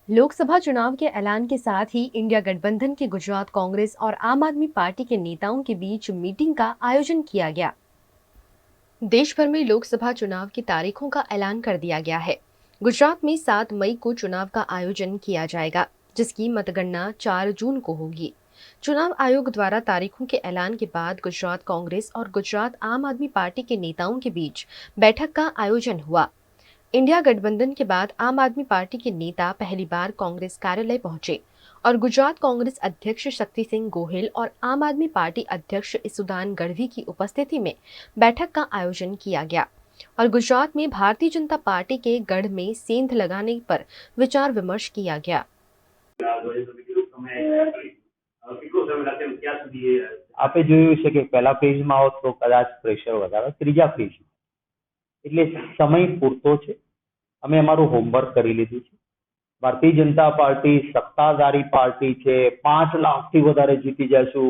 लोकसभा चुनाव के ऐलान के साथ ही इंडिया गठबंधन के गुजरात कांग्रेस और आम आदमी पार्टी के नेताओं के बीच मीटिंग का आयोजन किया गया। देश भर में लोकसभा चुनाव की तारीखों का ऐलान कर दिया गया है। गुजरात में 7 मई को चुनाव का आयोजन किया जाएगा, जिसकी मतगणना 4 जून को होगी। चुनाव आयोग द्वारा तारीखों के ऐलान के बाद गुजरात कांग्रेस और गुजरात आम आदमी पार्टी के नेताओं के बीच बैठक का आयोजन हुआ। इंडिया गठबंधन के बाद आम आदमी पार्टी के नेता पहली बार कांग्रेस कार्यालय पहुंचे और गुजरात कांग्रेस अध्यक्ष शक्ति सिंह गोहिल और आम आदमी पार्टी अध्यक्ष इसुदान गढ़वी की उपस्थिति में बैठक का आयोजन किया गया और गुजरात में भारतीय जनता पार्टी के गढ़ में सेंध लगाने पर विचार विमर्श किया गया। आपे જોયું છે કે પહેલા ફેઝમાં હોત તો કદાચ પ્રેશર વધારે, ત્રીજા ફેઝ એટલે સમય પૂરતો છે। અમે અમારું હોમવર્ક કરી લીધું છે। ભારતીય જનતા પાર્ટી સત્તાધારી પાર્ટી છે, 5 લાખથી વધારે જીતી જશું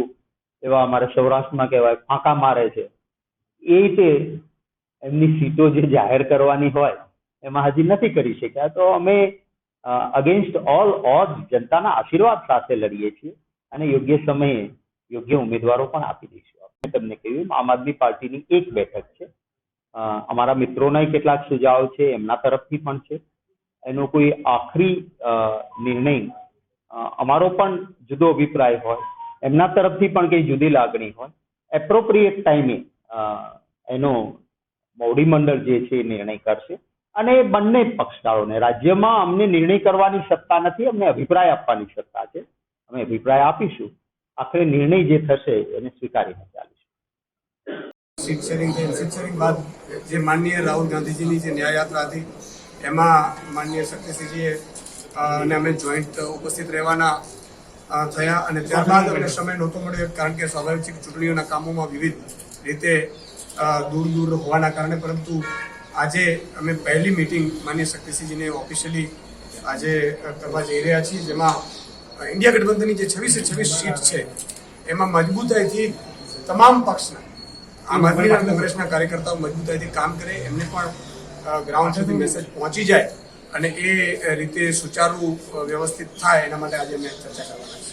એવા અમારે સૌરાષ્ટ્રમાં કહેવાય ફાંકા મારે છે। એ રીતે એમની સીટો જે જાહેર કરવાની હોય એમાં હજી નથી કરી શક્યા, તો અમે અગેન્સ્ટ ઓલ ઓડ જનતાના આશીર્વાદ સાથે લડીએ છીએ અને યોગ્ય સમયે યોગ્ય ઉમેદવારો પણ આપી દઈશું। આપણે તમને કહ્યું આમ આદમી પાર્ટીની એક બેઠક છે, અમારા મિત્રોના કેટલાક સુઝાવ છે, એમના તરફથી પણ છે। એનો કોઈ આખરી નિર્ણય અમારો પણ જુદો અભિપ્રાય હોય, એમના તરફથી પણ કઈ જુદી લાગણી હોય, એપ્રોપ્રિએટ ટાઈમે એનો મોવડી મંડળ જે છે એ નિર્ણય કરશે અને બંને પક્ષકારોને રાજ્યમાં અમને નિર્ણય કરવાની સત્તા નથી, અમને અભિપ્રાય આપવાની સત્તા છે। અમે અભિપ્રાય આપીશું, આખરે નિર્ણય જે થશે એને સ્વીકારીને ચાલીશું। सीट शेरिंग बाद જે માનનીય રાહુલ ગાંધીજીની જે ન્યાયયાત્રા હતી એમાં માનનીય શક્તિસિંહજીએ અને અમે જોઈન્ટ ઉપસ્થિત રહેવાના થયા અને ત્યારબાદ અમને સમય નહોતો મળ્યો, કારણ કે સ્વાભાવિક ચૂંટણીઓના કામોમાં વિવિધ રીતે દૂર હોવાના કારણે, પરંતુ આજે અમે પહેલી મીટિંગ માનનીય શક્તિસિંહજીને ઓફિશિયલી આજે કરવા જઈ રહ્યા છીએ, જેમાં ઇન્ડિયા ગઠબંધનની જે 26 સીટ છે એમાં મજબૂતાઈથી તમામ પક્ષના આમ આદમી કોંગ્રેસના કાર્યકર્તાઓ મજબૂતાઈથી કામ કરે, એમને પણ ગ્રાઉન્ડ સુધી મેસેજ પહોંચી જાય અને એ રીતે સુચારુ વ્યવસ્થિત થાય એના માટે આજે અમે ચર્ચા કરવાના છીએ।